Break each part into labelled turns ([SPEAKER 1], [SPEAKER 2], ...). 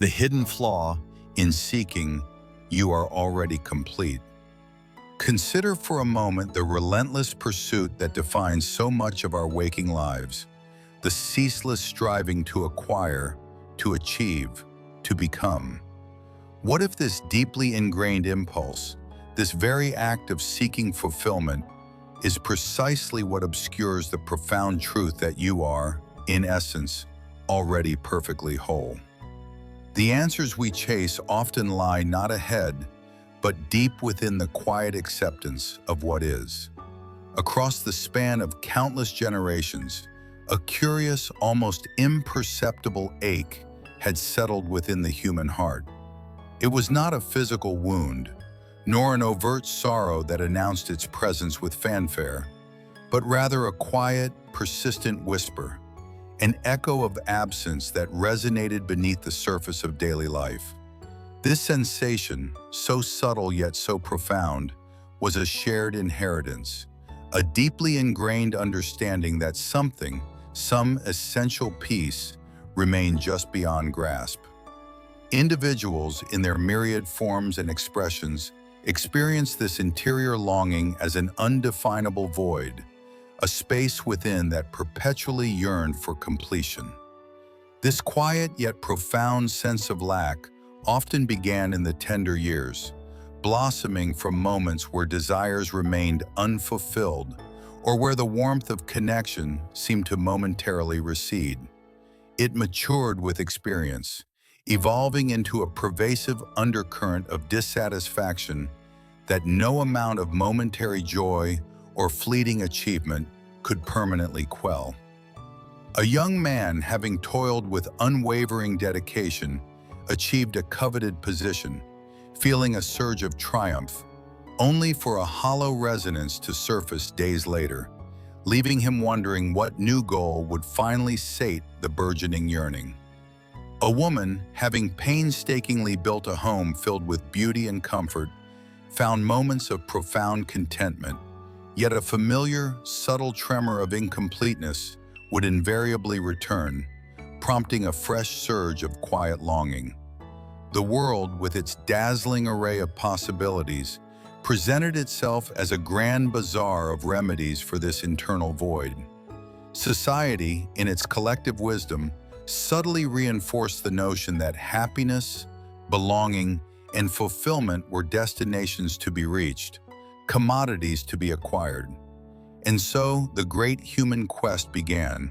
[SPEAKER 1] The hidden flaw in seeking you are already complete. Consider for a moment the relentless pursuit that defines so much of our waking lives, the ceaseless striving to acquire, to achieve, to become. What if this deeply ingrained impulse, this very act of seeking fulfillment, is precisely what obscures the profound truth that you are, in essence, already perfectly whole? The answers we chase often lie not ahead, but deep within the quiet acceptance of what is. Across the span of countless generations, a curious, almost imperceptible ache had settled within the human heart. It was not a physical wound, nor an overt sorrow that announced its presence with fanfare, but rather a quiet, persistent whisper, an echo of absence that resonated beneath the surface of daily life. This sensation, so subtle yet so profound, was a shared inheritance, a deeply ingrained understanding that something, some essential piece, remained just beyond grasp. Individuals, in their myriad forms and expressions, experience this interior longing as an undefinable void, a space within that perpetually yearned for completion. This quiet yet profound sense of lack often began in the tender years, blossoming from moments where desires remained unfulfilled or where the warmth of connection seemed to momentarily recede. It matured with experience, evolving into a pervasive undercurrent of dissatisfaction that no amount of momentary joy or fleeting achievement could permanently quell. A young man, having toiled with unwavering dedication, achieved a coveted position, feeling a surge of triumph, only for a hollow resonance to surface days later, leaving him wondering what new goal would finally sate the burgeoning yearning. A woman, having painstakingly built a home filled with beauty and comfort, found moments of profound contentment, yet a familiar, subtle tremor of incompleteness would invariably return, prompting a fresh surge of quiet longing. The world, with its dazzling array of possibilities, presented itself as a grand bazaar of remedies for this internal void. Society, in its collective wisdom, subtly reinforced the notion that happiness, belonging, and fulfillment were destinations to be reached, commodities to be acquired. And so the great human quest began,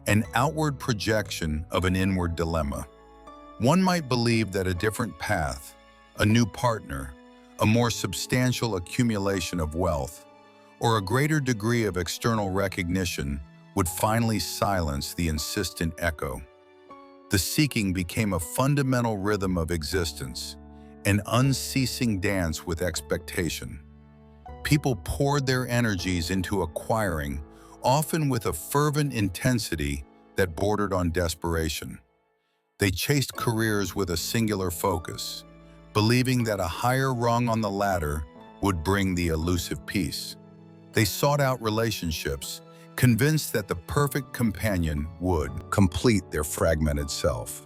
[SPEAKER 1] an outward projection of an inward dilemma. One might believe that a different path, a new partner, a more substantial accumulation of wealth, or a greater degree of external recognition would finally silence the insistent echo. The seeking became a fundamental rhythm of existence, an unceasing dance with expectation. People poured their energies into acquiring, often with a fervent intensity that bordered on desperation. They chased careers with a singular focus, believing that a higher rung on the ladder would bring the elusive peace. They sought out relationships, convinced that the perfect companion would complete their fragmented self.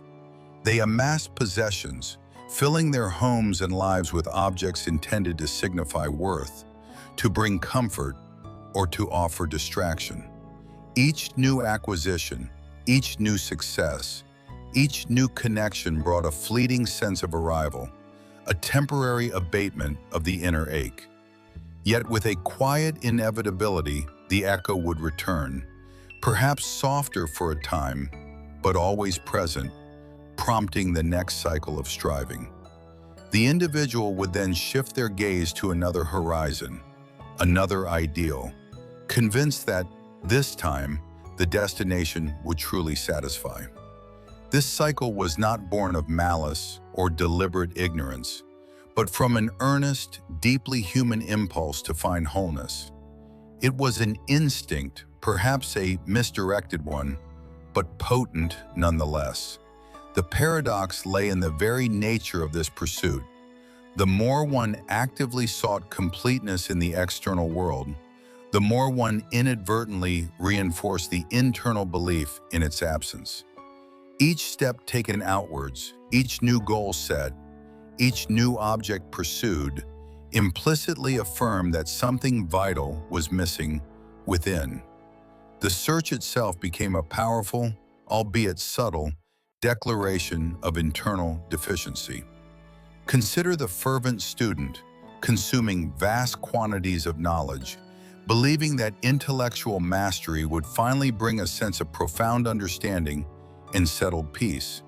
[SPEAKER 1] They amassed possessions, filling their homes and lives with objects intended to signify worth, to bring comfort, or to offer distraction. Each new acquisition, each new success, each new connection brought a fleeting sense of arrival, a temporary abatement of the inner ache. Yet with a quiet inevitability, the echo would return, perhaps softer for a time, but always present, prompting the next cycle of striving. The individual would then shift their gaze to another horizon, another ideal, convinced that, this time, the destination would truly satisfy. This cycle was not born of malice or deliberate ignorance, but from an earnest, deeply human impulse to find wholeness. It was an instinct, perhaps a misdirected one, but potent nonetheless. The paradox lay in the very nature of this pursuit. The more one actively sought completeness in the external world, the more one inadvertently reinforced the internal belief in its absence. Each step taken outwards, each new goal set, each new object pursued, implicitly affirmed that something vital was missing within. The search itself became a powerful, albeit subtle, declaration of internal deficiency. Consider the fervent student consuming vast quantities of knowledge, believing that intellectual mastery would finally bring a sense of profound understanding and settled peace.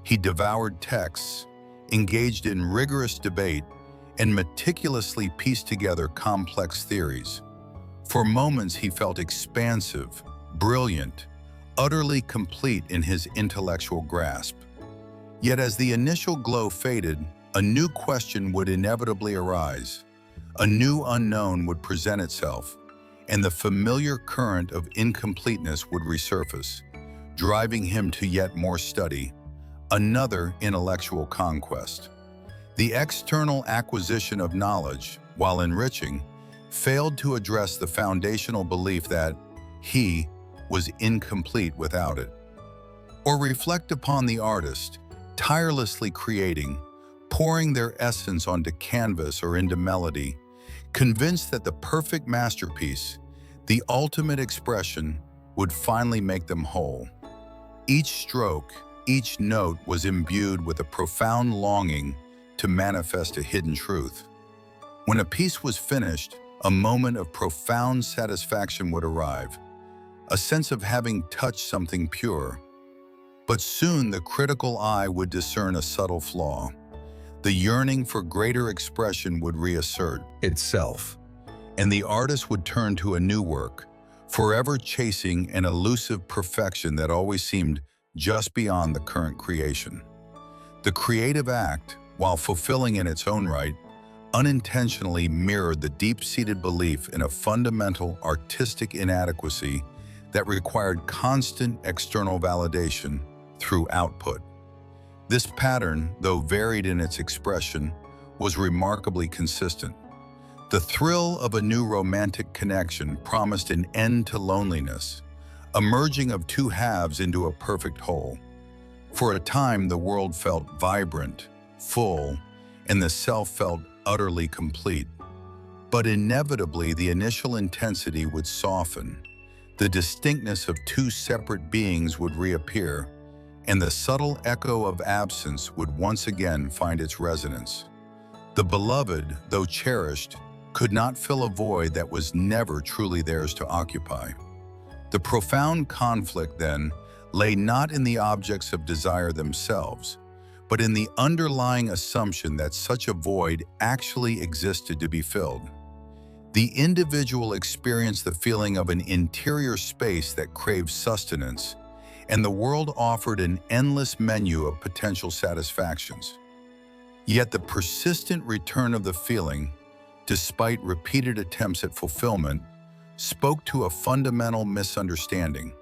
[SPEAKER 1] He devoured texts, engaged in rigorous debate, and meticulously pieced together complex theories. For moments he felt expansive, brilliant, utterly complete in his intellectual grasp. Yet as the initial glow faded, a new question would inevitably arise. A new unknown would present itself, and the familiar current of incompleteness would resurface, driving him to yet more study, another intellectual conquest. The external acquisition of knowledge, while enriching, failed to address the foundational belief that he was incomplete without it. Or reflect upon the artist, tirelessly creating, pouring their essence onto canvas or into melody, convinced that the perfect masterpiece, the ultimate expression, would finally make them whole. Each stroke, each note was imbued with a profound longing to manifest a hidden truth. When a piece was finished, a moment of profound satisfaction would arrive, a sense of having touched something pure. But soon the critical eye would discern a subtle flaw. The yearning for greater expression would reassert itself, and the artist would turn to a new work, forever chasing an elusive perfection that always seemed just beyond the current creation. The creative act, while fulfilling in its own right, unintentionally mirrored the deep-seated belief in a fundamental artistic inadequacy that required constant external validation through output. This pattern, though varied in its expression, was remarkably consistent. The thrill of a new romantic connection promised an end to loneliness, a merging of two halves into a perfect whole. For a time, the world felt vibrant, full, and the self felt utterly complete. But inevitably, the initial intensity would soften. The distinctness of two separate beings would reappear, and the subtle echo of absence would once again find its resonance. The beloved, though cherished, could not fill a void that was never truly theirs to occupy. The profound conflict, then, lay not in the objects of desire themselves, but in the underlying assumption that such a void actually existed to be filled. The individual experienced the feeling of an interior space that craved sustenance, and the world offered an endless menu of potential satisfactions. Yet the persistent return of the feeling, despite repeated attempts at fulfillment, spoke to a fundamental misunderstanding.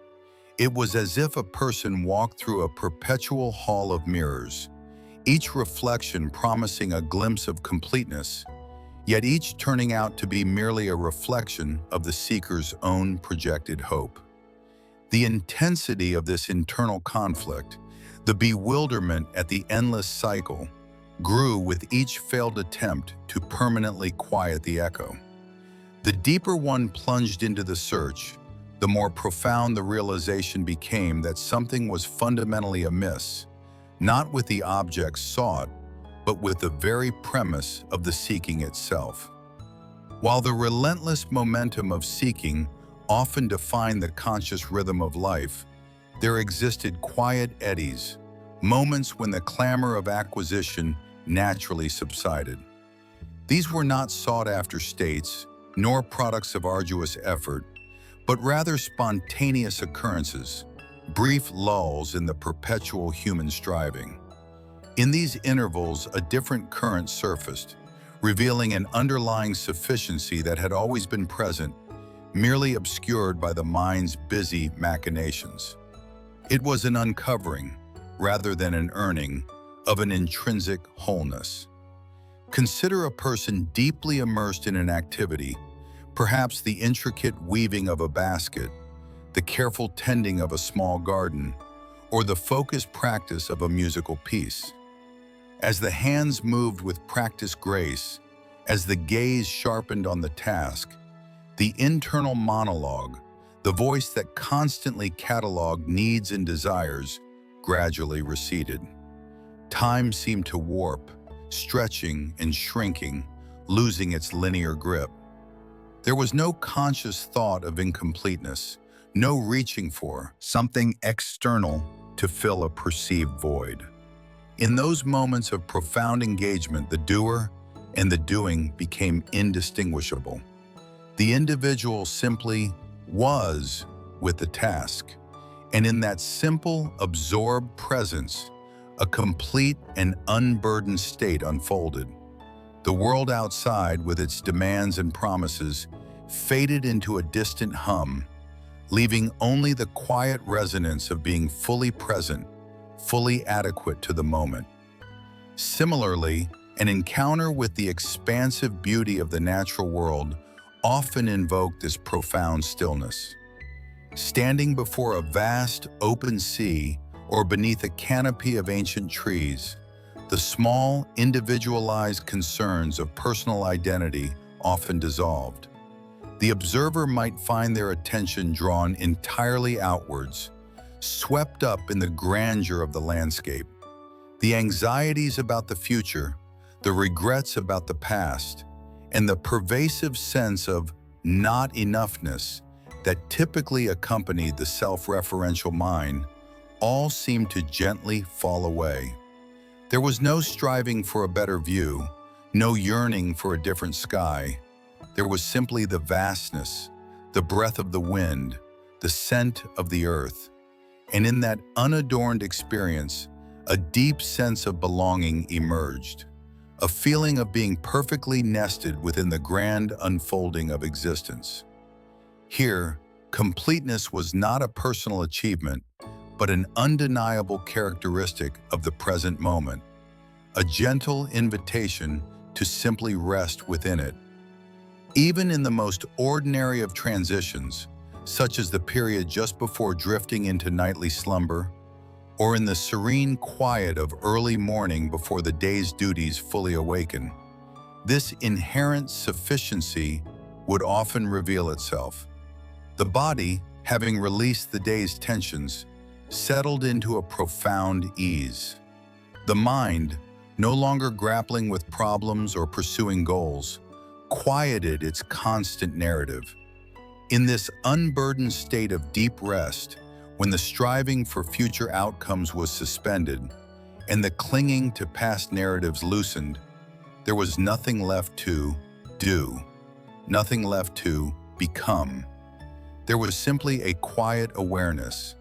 [SPEAKER 1] It was as if a person walked through a perpetual hall of mirrors, each reflection promising a glimpse of completeness, yet each turning out to be merely a reflection of the seeker's own projected hope. The intensity of this internal conflict, the bewilderment at the endless cycle, grew with each failed attempt to permanently quiet the echo. The deeper one plunged into the search, the more profound the realization became that something was fundamentally amiss, not with the objects sought, but with the very premise of the seeking itself. While the relentless momentum of seeking often defined the conscious rhythm of life, there existed quiet eddies, moments when the clamor of acquisition naturally subsided. These were not sought-after states, nor products of arduous effort, but rather spontaneous occurrences, brief lulls in the perpetual human striving. In these intervals, a different current surfaced, revealing an underlying sufficiency that had always been present, merely obscured by the mind's busy machinations. It was an uncovering, rather than an earning, of an intrinsic wholeness. Consider a person deeply immersed in an activity, perhaps the intricate weaving of a basket, the careful tending of a small garden, or the focused practice of a musical piece. As the hands moved with practiced grace, as the gaze sharpened on the task, the internal monologue, the voice that constantly cataloged needs and desires, gradually receded. Time seemed to warp, stretching and shrinking, losing its linear grip. There was no conscious thought of incompleteness, no reaching for something external to fill a perceived void. In those moments of profound engagement, the doer and the doing became indistinguishable. The individual simply was with the task, and in that simple, absorbed presence, a complete and unburdened state unfolded. The world outside, with its demands and promises, faded into a distant hum, leaving only the quiet resonance of being fully present, fully adequate to the moment. Similarly, an encounter with the expansive beauty of the natural world often invoked this profound stillness. Standing before a vast, open sea or beneath a canopy of ancient trees, the small, individualized concerns of personal identity often dissolved. The observer might find their attention drawn entirely outwards, swept up in the grandeur of the landscape. The anxieties about the future, the regrets about the past, and the pervasive sense of not enoughness that typically accompanied the self-referential mind all seemed to gently fall away. There was no striving for a better view, no yearning for a different sky. There was simply the vastness, the breath of the wind, the scent of the earth. And in that unadorned experience, a deep sense of belonging emerged, a feeling of being perfectly nested within the grand unfolding of existence. Here, completeness was not a personal achievement, but an undeniable characteristic of the present moment, a gentle invitation to simply rest within it. Even in the most ordinary of transitions, such as the period just before drifting into nightly slumber, or in the serene quiet of early morning before the day's duties fully awaken, this inherent sufficiency would often reveal itself. The body, having released the day's tensions, settled into a profound ease. The mind, no longer grappling with problems or pursuing goals, quieted its constant narrative. In this unburdened state of deep rest, when the striving for future outcomes was suspended and the clinging to past narratives loosened, there was nothing left to do, nothing left to become. There was simply a quiet awareness,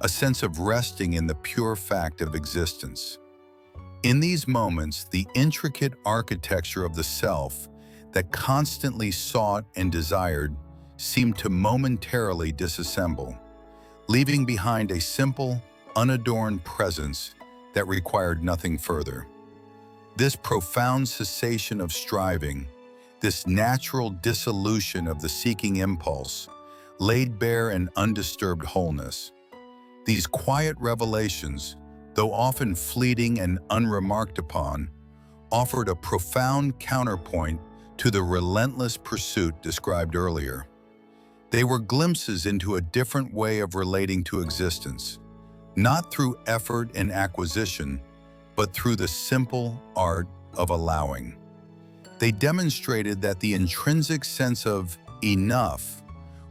[SPEAKER 1] a sense of resting in the pure fact of existence. In these moments, the intricate architecture of the self that constantly sought and desired seemed to momentarily disassemble, leaving behind a simple, unadorned presence that required nothing further. This profound cessation of striving, this natural dissolution of the seeking impulse, laid bare an undisturbed wholeness. These quiet revelations, though often fleeting and unremarked upon, offered a profound counterpoint to the relentless pursuit described earlier. They were glimpses into a different way of relating to existence, not through effort and acquisition, but through the simple art of allowing. They demonstrated that the intrinsic sense of enough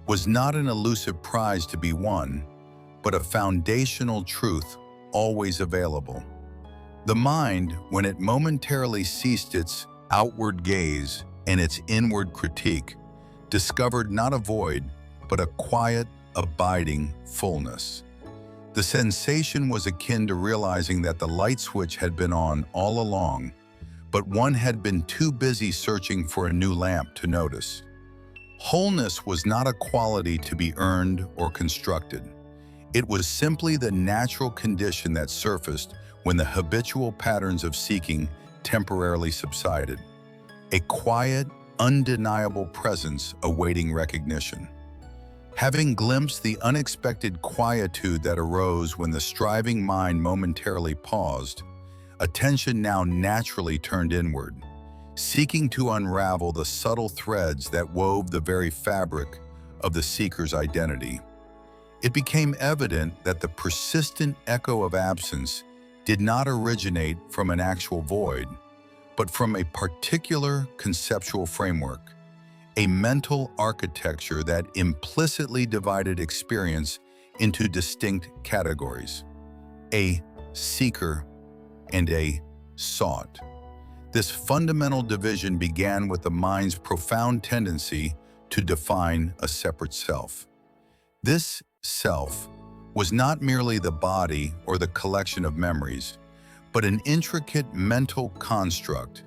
[SPEAKER 1] was not an elusive prize to be won, but a foundational truth always available. The mind, when it momentarily ceased its outward gaze and its inward critique, discovered not a void, but a quiet, abiding fullness. The sensation was akin to realizing that the light switch had been on all along, but one had been too busy searching for a new lamp to notice. Wholeness was not a quality to be earned or constructed. It was simply the natural condition that surfaced when the habitual patterns of seeking temporarily subsided. A quiet, undeniable presence awaiting recognition. Having glimpsed the unexpected quietude that arose when the striving mind momentarily paused, attention now naturally turned inward, seeking to unravel the subtle threads that wove the very fabric of the seeker's identity. It became evident that the persistent echo of absence did not originate from an actual void, but from a particular conceptual framework, a mental architecture that implicitly divided experience into distinct categories: a seeker and a sought. This fundamental division began with the mind's profound tendency to define a separate self. This self was not merely the body or the collection of memories, but an intricate mental construct,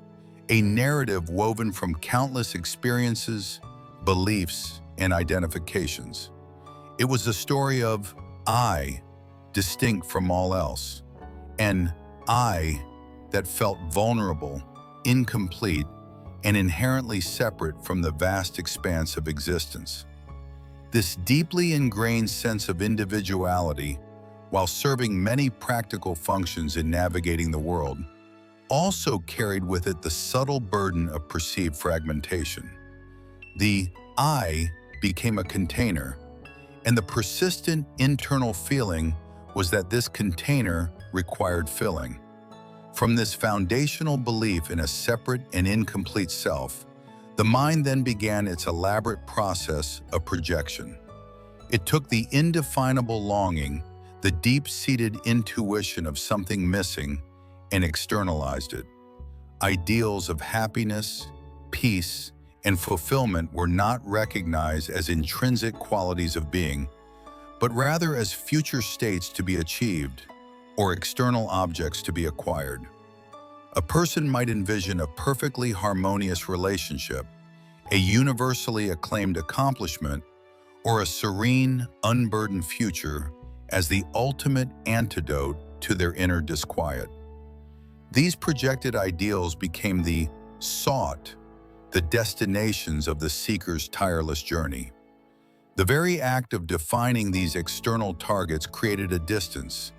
[SPEAKER 1] a narrative woven from countless experiences, beliefs, and identifications. It was the story of I, distinct from all else, an I that felt vulnerable, incomplete, and inherently separate from the vast expanse of existence. This deeply ingrained sense of individuality, while serving many practical functions in navigating the world, also carried with it the subtle burden of perceived fragmentation. The I became a container, and the persistent internal feeling was that this container required filling. From this foundational belief in a separate and incomplete self, the mind then began its elaborate process of projection. It took the indefinable longing, the deep-seated intuition of something missing, and externalized it. Ideals of happiness, peace, and fulfillment were not recognized as intrinsic qualities of being, but rather as future states to be achieved or external objects to be acquired. A person might envision a perfectly harmonious relationship, a universally acclaimed accomplishment, or a serene, unburdened future as the ultimate antidote to their inner disquiet. These projected ideals became the sought, the destinations of the seeker's tireless journey. The very act of defining these external targets created a distance,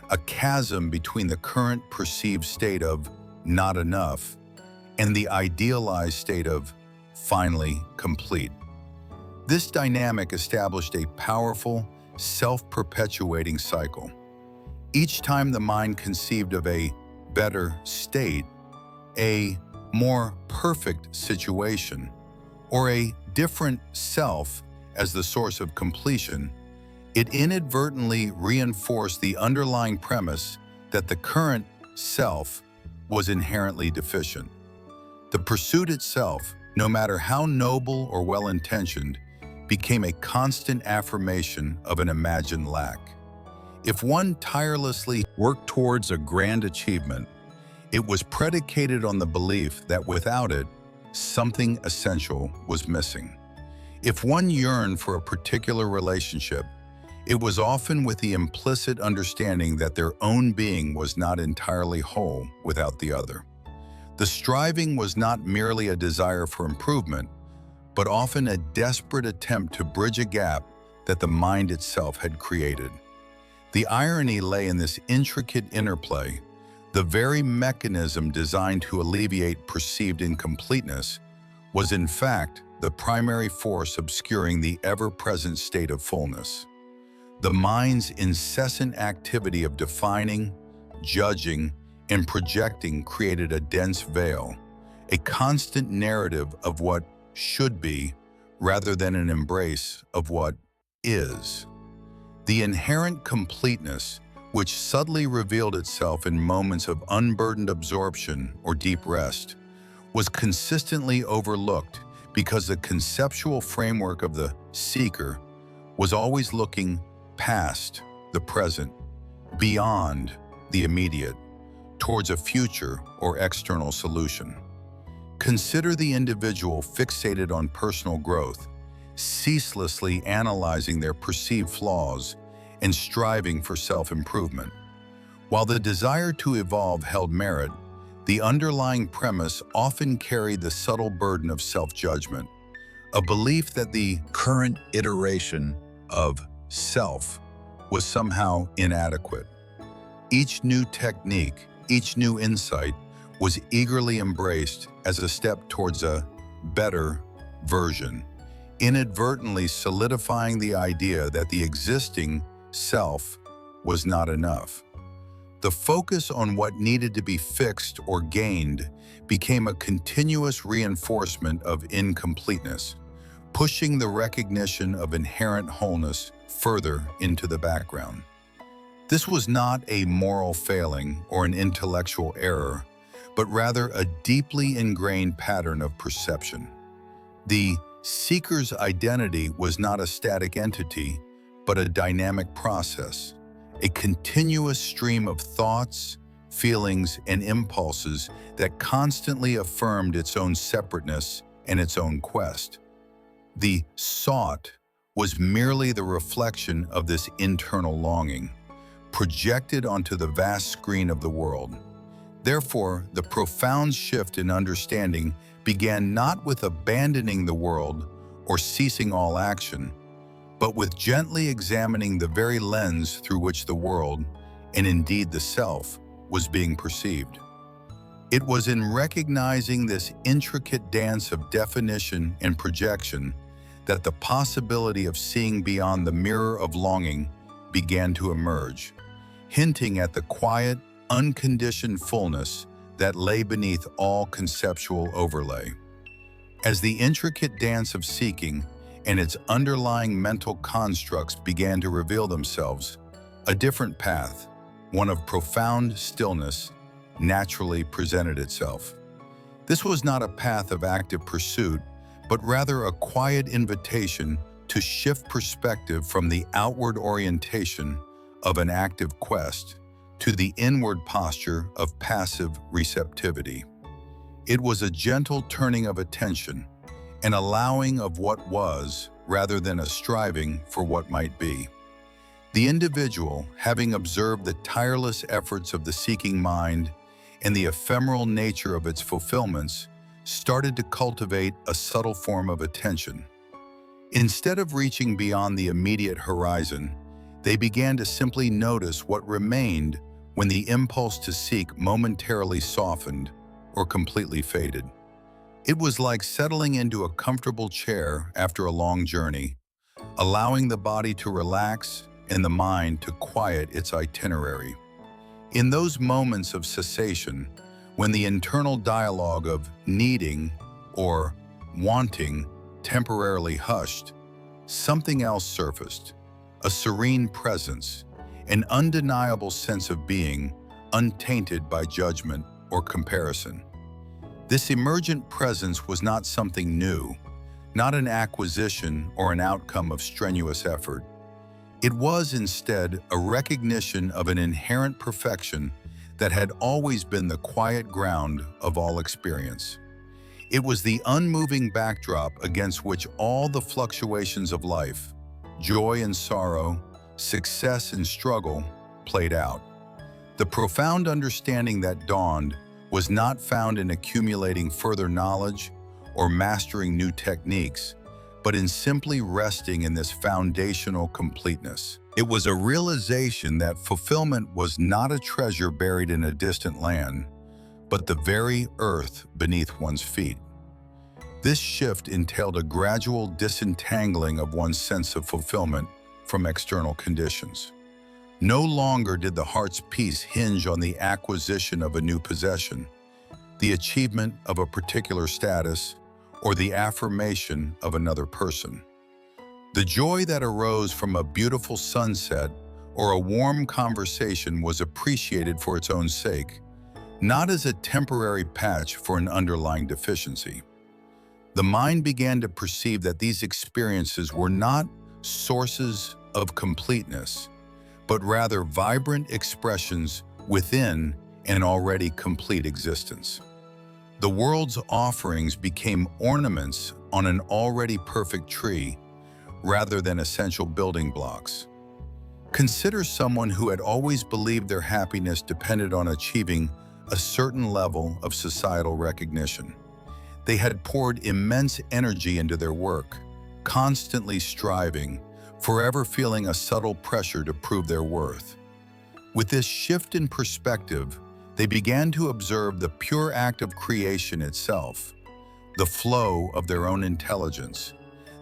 [SPEAKER 1] a chasm between the current perceived state of not enough and the idealized state of finally complete. This dynamic established a powerful, self-perpetuating cycle. Each time the mind conceived of a better state, a more perfect situation, or a different self as the source of completion, it inadvertently reinforced the underlying premise that the current self was inherently deficient. The pursuit itself, no matter how noble or well-intentioned, became a constant affirmation of an imagined lack. If one tirelessly worked towards a grand achievement, it was predicated on the belief that without it, something essential was missing. If one yearned for a particular relationship, it was often with the implicit understanding that their own being was not entirely whole without the other. The striving was not merely a desire for improvement, but often a desperate attempt to bridge a gap that the mind itself had created. The irony lay in this intricate interplay. The very mechanism designed to alleviate perceived incompleteness was in fact the primary force obscuring the ever-present state of fullness. The mind's incessant activity of defining, judging, and projecting created a dense veil, a constant narrative of what should be rather than an embrace of what is. The inherent completeness, which subtly revealed itself in moments of unburdened absorption or deep rest, was consistently overlooked because the conceptual framework of the seeker was always looking past the present, beyond the immediate, towards a future or external solution. Consider the individual fixated on personal growth, ceaselessly analyzing their perceived flaws and striving for self-improvement. While the desire to evolve held merit, the underlying premise often carried the subtle burden of self-judgment, a belief that the current iteration of self was somehow inadequate. Each new technique, each new insight was eagerly embraced as a step towards a better version, inadvertently solidifying the idea that the existing self was not enough. The focus on what needed to be fixed or gained became a continuous reinforcement of incompleteness, pushing the recognition of inherent wholeness further into the background. This was not a moral failing or an intellectual error, but rather a deeply ingrained pattern of perception. The seeker's identity was not a static entity, but a dynamic process, a continuous stream of thoughts, feelings, and impulses that constantly affirmed its own separateness and its own quest. The sought was merely the reflection of this internal longing, projected onto the vast screen of the world. Therefore, the profound shift in understanding began not with abandoning the world or ceasing all action, but with gently examining the very lens through which the world, and indeed the self, was being perceived. It was in recognizing this intricate dance of definition and projection that the possibility of seeing beyond the mirror of longing began to emerge, hinting at the quiet, unconditioned fullness that lay beneath all conceptual overlay. As the intricate dance of seeking and its underlying mental constructs began to reveal themselves, a different path, one of profound stillness, naturally presented itself. This was not a path of active pursuit, but rather a quiet invitation to shift perspective from the outward orientation of an active quest to the inward posture of passive receptivity. It was a gentle turning of attention, an allowing of what was rather than a striving for what might be. The individual, having observed the tireless efforts of the seeking mind and the ephemeral nature of its fulfillments, started to cultivate a subtle form of attention. Instead of reaching beyond the immediate horizon, they began to simply notice what remained when the impulse to seek momentarily softened or completely faded. It was like settling into a comfortable chair after a long journey, allowing the body to relax and the mind to quiet its itinerary. In those moments of cessation, when the internal dialogue of needing or wanting temporarily hushed, something else surfaced, a serene presence, an undeniable sense of being, untainted by judgment or comparison. This emergent presence was not something new, not an acquisition or an outcome of strenuous effort. It was instead a recognition of an inherent perfection that had always been the quiet ground of all experience. It was the unmoving backdrop against which all the fluctuations of life, joy and sorrow, success and struggle, played out. The profound understanding that dawned was not found in accumulating further knowledge or mastering new techniques, but in simply resting in this foundational completeness. It was a realization that fulfillment was not a treasure buried in a distant land, but the very earth beneath one's feet. This shift entailed a gradual disentangling of one's sense of fulfillment from external conditions. No longer did the heart's peace hinge on the acquisition of a new possession, the achievement of a particular status, or the affirmation of another person. The joy that arose from a beautiful sunset or a warm conversation was appreciated for its own sake, not as a temporary patch for an underlying deficiency. The mind began to perceive that these experiences were not sources of completeness, but rather vibrant expressions within an already complete existence. The world's offerings became ornaments on an already perfect tree rather than essential building blocks. Consider someone who had always believed their happiness depended on achieving a certain level of societal recognition. They had poured immense energy into their work, constantly striving, forever feeling a subtle pressure to prove their worth. With this shift in perspective, they began to observe the pure act of creation itself, the flow of their own intelligence,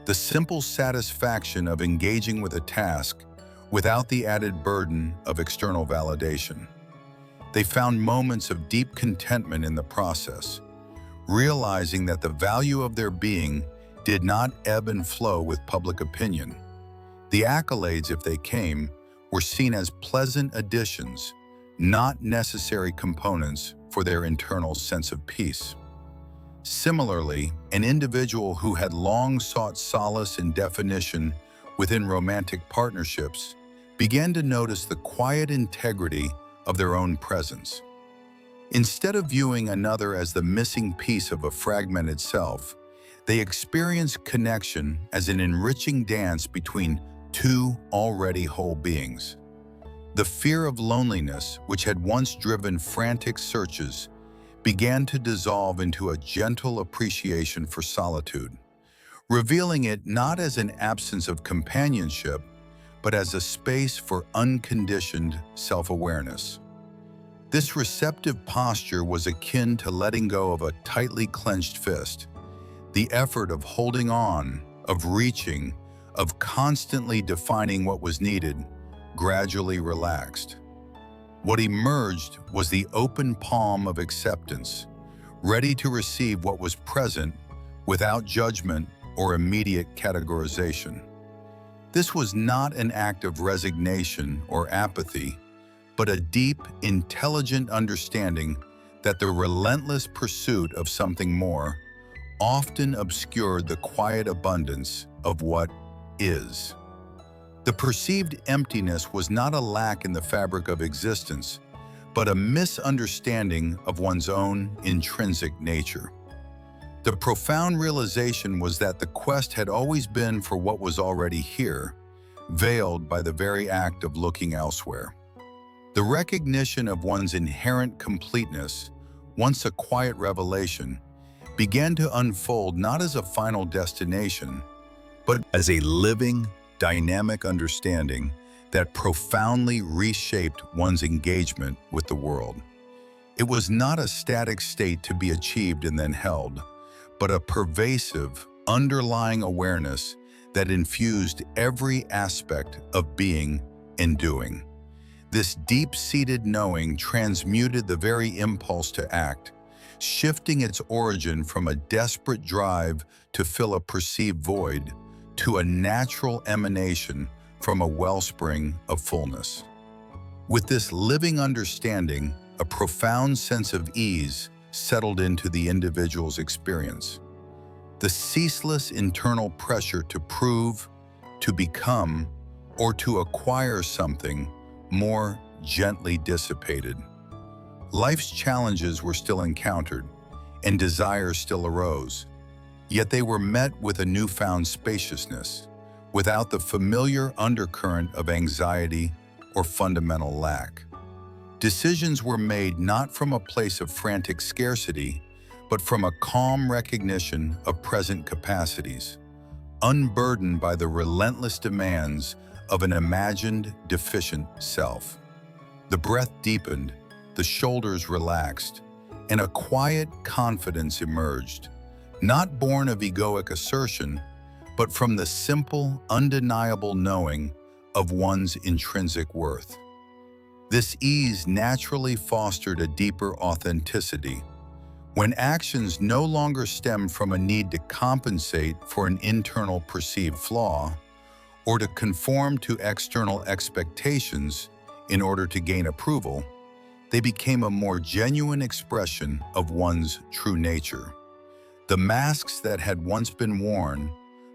[SPEAKER 1] the simple satisfaction of engaging with a task without the added burden of external validation. They found moments of deep contentment in the process, realizing that the value of their being did not ebb and flow with public opinion. The accolades, if they came, were seen as pleasant additions, not necessary components for their internal sense of peace. Similarly, an individual who had long sought solace and definition within romantic partnerships began to notice the quiet integrity of their own presence. Instead of viewing another as the missing piece of a fragmented self, they experienced connection as an enriching dance between two already whole beings. The fear of loneliness, which had once driven frantic searches, began to dissolve into a gentle appreciation for solitude, revealing it not as an absence of companionship, but as a space for unconditioned self-awareness. This receptive posture was akin to letting go of a tightly clenched fist. The effort of holding on, of reaching, of constantly defining what was needed, gradually relaxed. What emerged was the open palm of acceptance, ready to receive what was present without judgment or immediate categorization. This was not an act of resignation or apathy, but a deep, intelligent understanding that the relentless pursuit of something more often obscured the quiet abundance of what is. The perceived emptiness was not a lack in the fabric of existence, but a misunderstanding of one's own intrinsic nature. The profound realization was that the quest had always been for what was already here, veiled by the very act of looking elsewhere. The recognition of one's inherent completeness, once a quiet revelation, began to unfold not as a final destination, but as a living, dynamic understanding that profoundly reshaped one's engagement with the world. It was not a static state to be achieved and then held, but a pervasive, underlying awareness that infused every aspect of being and doing. This deep-seated knowing transmuted the very impulse to act, shifting its origin from a desperate drive to fill a perceived void to a natural emanation from a wellspring of fullness. With this living understanding, a profound sense of ease settled into the individual's experience. The ceaseless internal pressure to prove, to become, or to acquire something more gently dissipated. Life's challenges were still encountered, and desires still arose, yet they were met with a newfound spaciousness, without the familiar undercurrent of anxiety or fundamental lack. Decisions were made not from a place of frantic scarcity, but from a calm recognition of present capacities, unburdened by the relentless demands of an imagined deficient self. The breath deepened, the shoulders relaxed, and a quiet confidence emerged, not born of egoic assertion, but from the simple, undeniable knowing of one's intrinsic worth. This ease naturally fostered a deeper authenticity. When actions no longer stem from a need to compensate for an internal perceived flaw, or to conform to external expectations in order to gain approval, they became a more genuine expression of one's true nature. The masks that had once been worn,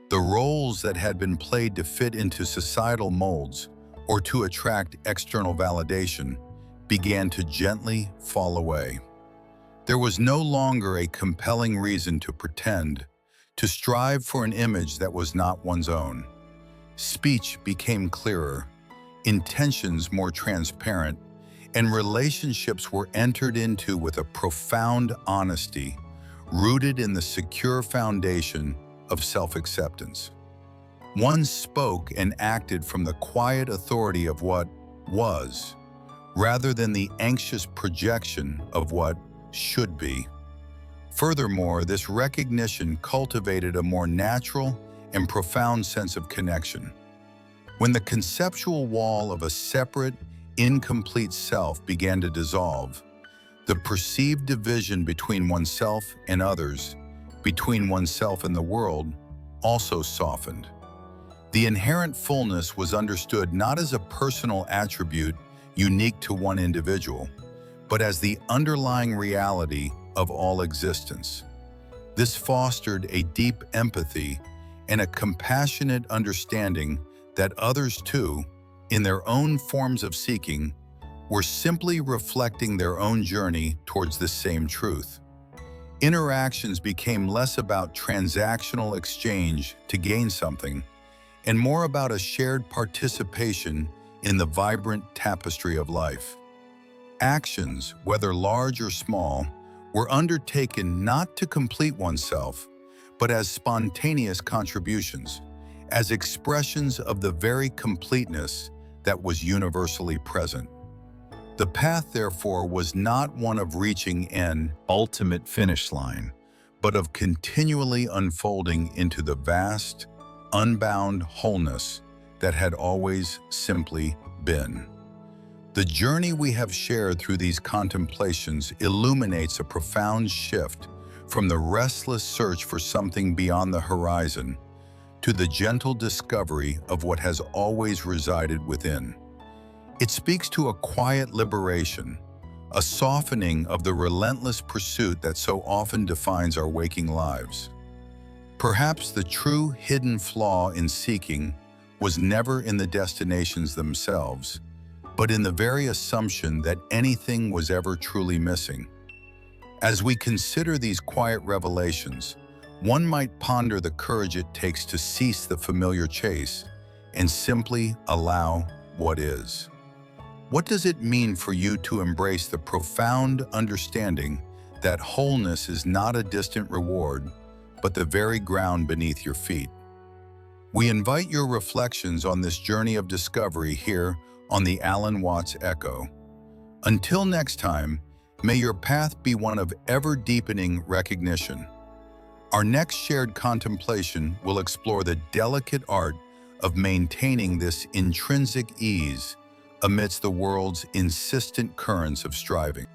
[SPEAKER 1] the roles that had been played to fit into societal molds or to attract external validation, began to gently fall away. There was no longer a compelling reason to pretend, to strive for an image that was not one's own. Speech became clearer, intentions more transparent, and relationships were entered into with a profound honesty, rooted in the secure foundation of self-acceptance. One spoke and acted from the quiet authority of what was, rather than the anxious projection of what should be. Furthermore, this recognition cultivated a more natural and profound sense of connection. When the conceptual wall of a separate, incomplete self began to dissolve, the perceived division between oneself and others, between oneself and the world, also softened. The inherent fullness was understood not as a personal attribute unique to one individual, but as the underlying reality of all existence. This fostered a deep empathy and a compassionate understanding that others too, in their own forms of seeking, were simply reflecting their own journey towards the same truth. Interactions became less about transactional exchange to gain something, and more about a shared participation in the vibrant tapestry of life. Actions, whether large or small, were undertaken not to complete oneself, but as spontaneous contributions, as expressions of the very completeness that was universally present. The path, therefore, was not one of reaching an ultimate finish line, but of continually unfolding into the vast, unbound wholeness that had always simply been. The journey we have shared through these contemplations illuminates a profound shift from the restless search for something beyond the horizon to the gentle discovery of what has always resided within. It speaks to a quiet liberation, a softening of the relentless pursuit that so often defines our waking lives. Perhaps the true hidden flaw in seeking was never in the destinations themselves, but in the very assumption that anything was ever truly missing. As we consider these quiet revelations, one might ponder the courage it takes to cease the familiar chase and simply allow what is. What does it mean for you to embrace the profound understanding that wholeness is not a distant reward, but the very ground beneath your feet? We invite your reflections on this journey of discovery here on the Alan Watts Echo. Until next time, may your path be one of ever-deepening recognition. Our next shared contemplation will explore the delicate art of maintaining this intrinsic ease amidst the world's insistent currents of striving.